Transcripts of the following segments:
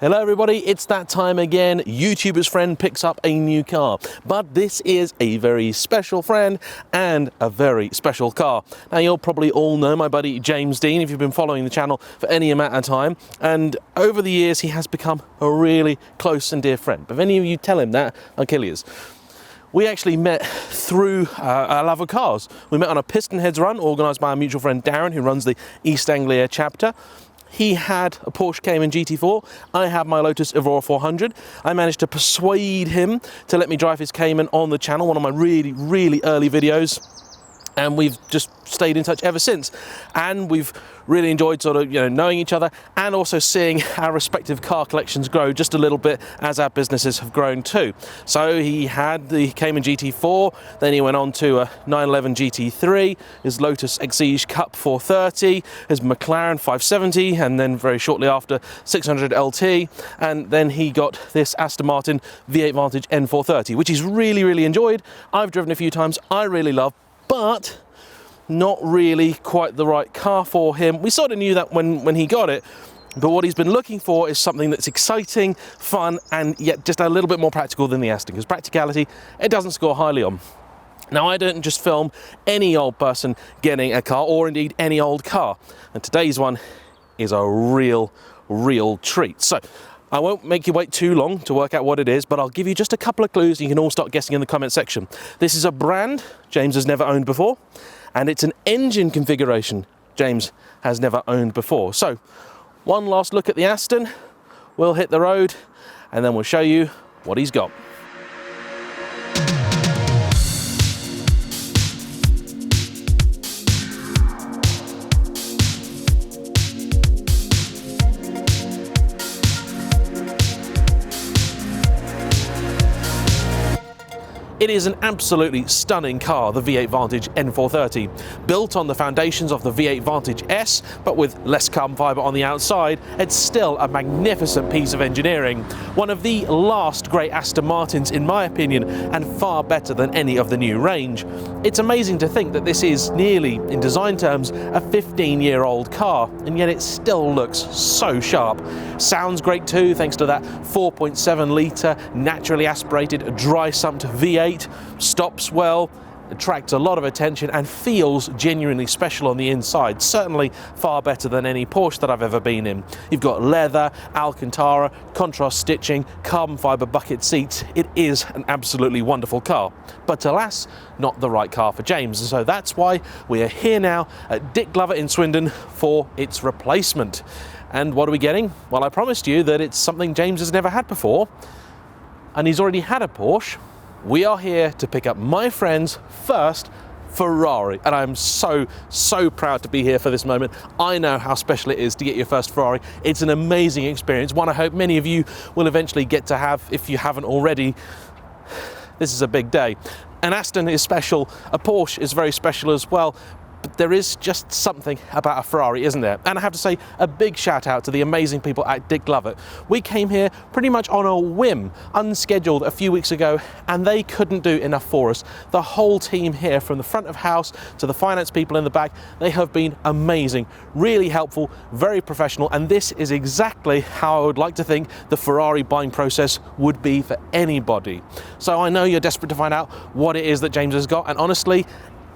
Hello everybody, it's that time again. YouTuber's friend picks up a new car, but this is a very special friend and a very special car. Now you'll probably all know my buddy James Dean if you've been following the channel for any amount of time, and over the years he has become a really close and dear friend. But if any of you tell him that, I'll kill you. We actually met through our love of cars. We met on a Piston Heads run organised by our mutual friend Darren, who runs the East Anglia chapter. He had a Porsche Cayman GT4, I had my Lotus Evora 400. I managed to persuade him to let me drive his Cayman on the channel, one of my really early videos. And we've just stayed in touch ever since. And we've really enjoyed sort of, knowing each other and also seeing our respective car collections grow just a little bit as our businesses have grown too. So he had the Cayman GT4, then he went on to a 911 GT3, his Lotus Exige Cup 430, his McLaren 570, and then very shortly after 600 LT, and then he got this Aston Martin V8 Vantage N430, which he's really enjoyed. I've driven a few times, I really love, but not really quite the right car for him. We sort of knew that when he got it, but what he's been looking for is something that's exciting, fun, and yet just a little bit more practical than the Aston, because practicality, it doesn't score highly on. Now, I don't just film any old person getting a car, or indeed any old car, and today's one is a real treat. So I won't make you wait too long to work out what it is, but I'll give you just a couple of clues and you can all start guessing in the comment section. This is a brand James has never owned before, and it's an engine configuration James has never owned before. So, one last look at the Aston, we'll hit the road, and then we'll show you what he's got. It is an absolutely stunning car, the V8 Vantage N430. Built on the foundations of the V8 Vantage S, but with less carbon fibre on the outside, it's still a magnificent piece of engineering. One of the last great Aston Martins, in my opinion, and far better than any of the new range. It's amazing to think that this is nearly, in design terms, a 15-year-old car, and yet it still looks so sharp. Sounds great too, thanks to that 4.7 litre, naturally aspirated, dry-sumped V8. Stops well, attracts a lot of attention, and feels genuinely special on the inside. Certainly far better than any Porsche that I've ever been in. You've got leather, Alcantara, contrast stitching, carbon fibre bucket seats. It is an absolutely wonderful car, but alas, not the right car for James. And so that's why we are here now at Dick Lovett in Swindon for its replacement. And what are we getting? Well, I promised you that it's something James has never had before, and he's already had a Porsche. We are here to pick up my friend's first Ferrari, and I'm so proud to be here for this moment. I know how special it is to get your first Ferrari. It's an amazing experience, one I hope many of you will eventually get to have if you haven't already. This is a big day. An Aston is special, a Porsche is very special as well, but there is just something about a Ferrari, isn't there? And I have to say a big shout out to the amazing people at Dick Lovett. We came here pretty much on a whim, unscheduled a few weeks ago, and they couldn't do enough for us. The whole team here, from the front of house to the finance people in the back, they have been amazing, really helpful, very professional, and this is exactly how I would like to think the Ferrari buying process would be for anybody. So I know you're desperate to find out what it is that James has got, and honestly,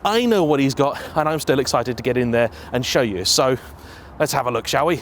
I know what he's got, and I'm still excited to get in there and show you. So let's have a look, shall we?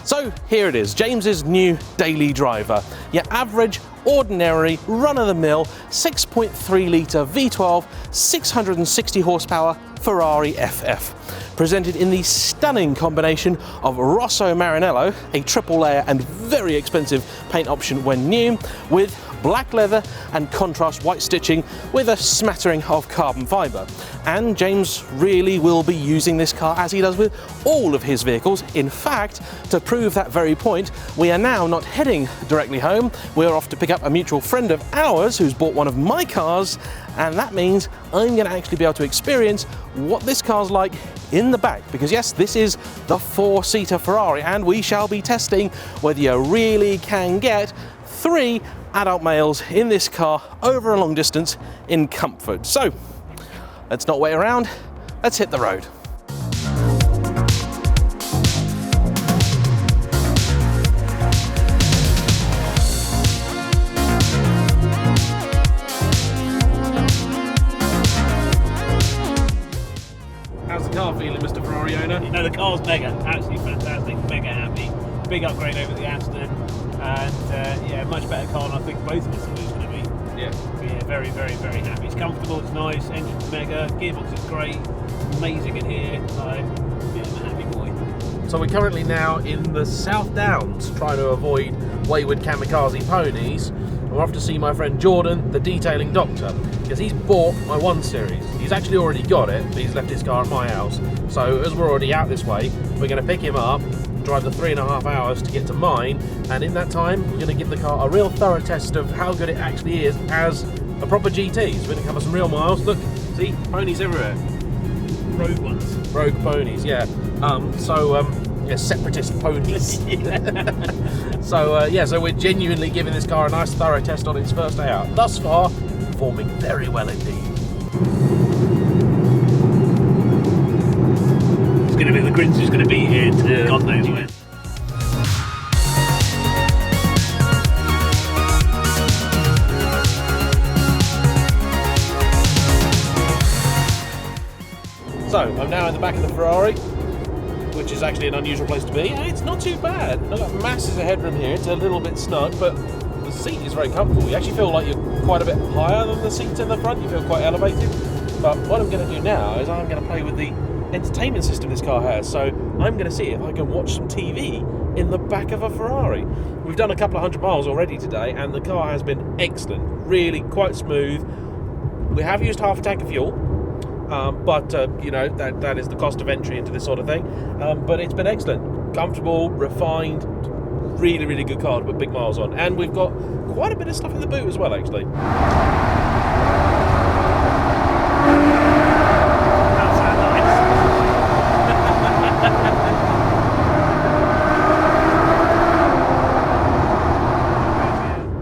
So here it is, James's new daily driver. Your average, ordinary, run-of-the-mill, 6.3 litre V12, 660 horsepower Ferrari FF. Presented in the stunning combination of Rosso Maranello, a triple layer and very expensive paint option when new, with black leather and contrast white stitching with a smattering of carbon fibre. And James really will be using this car as he does with all of his vehicles. In fact, to prove that very point, we are now not heading directly home. We're off to pick up a mutual friend of ours who's bought one of my cars, and that means I'm going to actually be able to experience what this car's like in the back, because yes, this is the 4-seater Ferrari, and we shall be testing whether you really can get 3 adult males in this car over a long distance in comfort. So let's not wait around, let's hit the road. How's the car feeling, Mr. Ferrari owner? You know, the car's mega, absolutely fantastic, mega happy. Big upgrade over the Aston, and yeah, much better car than I think both of us thought it was going to be. Yeah, very, very, very happy. It's comfortable, it's nice, engine's mega, gearbox is great, amazing in here. Yeah, I'm a happy boy. So we're currently now in the South Downs, trying to avoid wayward kamikaze ponies. We're off to see my friend Jordan, the detailing doctor, because he's bought my 1 Series. He's actually already got it, but he's left his car at my house. So as we're already out this way, we're going to pick him up, drive the 3.5 hours to get to mine, and in that time we're going to give the car a real thorough test of how good it actually is as a proper GT. So we're going to cover some real miles. Look, see, ponies everywhere. Rogue ones. Rogue ponies, yeah. Yeah, separatist ponies. So we're genuinely giving this car a nice thorough test on its first day out. Thus far, performing very well indeed. It's going to be, the Grinch is going to be here to God knows when. So, I'm now in the back of the Ferrari, which is actually an unusual place to be, and it's not too bad. I've got masses of headroom here. It's a little bit snug, but the seat is very comfortable. You actually feel like you're quite a bit higher than the seats in the front. You feel quite elevated. But what I'm going to do now is I'm going to play with the entertainment system this car has. So I'm going to see if I can watch some TV in the back of a Ferrari. We've done a couple of 100 miles already today, and the car has been excellent. Really quite smooth. We have used half a tank of fuel. But you know, that is the cost of entry into this sort of thing. But it's been excellent, comfortable, refined, really, really good car to put big miles on. And we've got quite a bit of stuff in the boot as well, actually.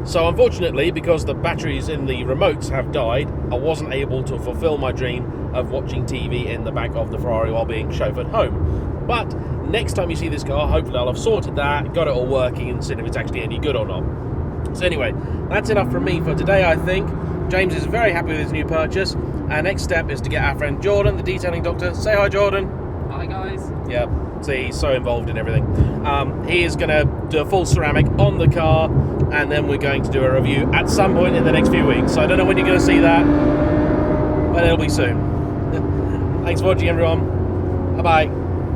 So unfortunately, because the batteries in the remotes have died, I wasn't able to fulfill my dream of watching TV in the back of the Ferrari while being chauffeured home. But next time you see this car, hopefully I'll have sorted that, got it all working, and seen if it's actually any good or not. So anyway, that's enough from me for today, I think. James is very happy with his new purchase. Our next step is to get our friend Jordan, the detailing doctor. Say hi, Jordan. Hi, guys. Yeah, see, he's so involved in everything. He is going to do a full ceramic on the car, and then we're going to do a review at some point in the next few weeks. So I don't know when you're going to see that, but it'll be soon. Thanks for watching, everyone. Bye-bye.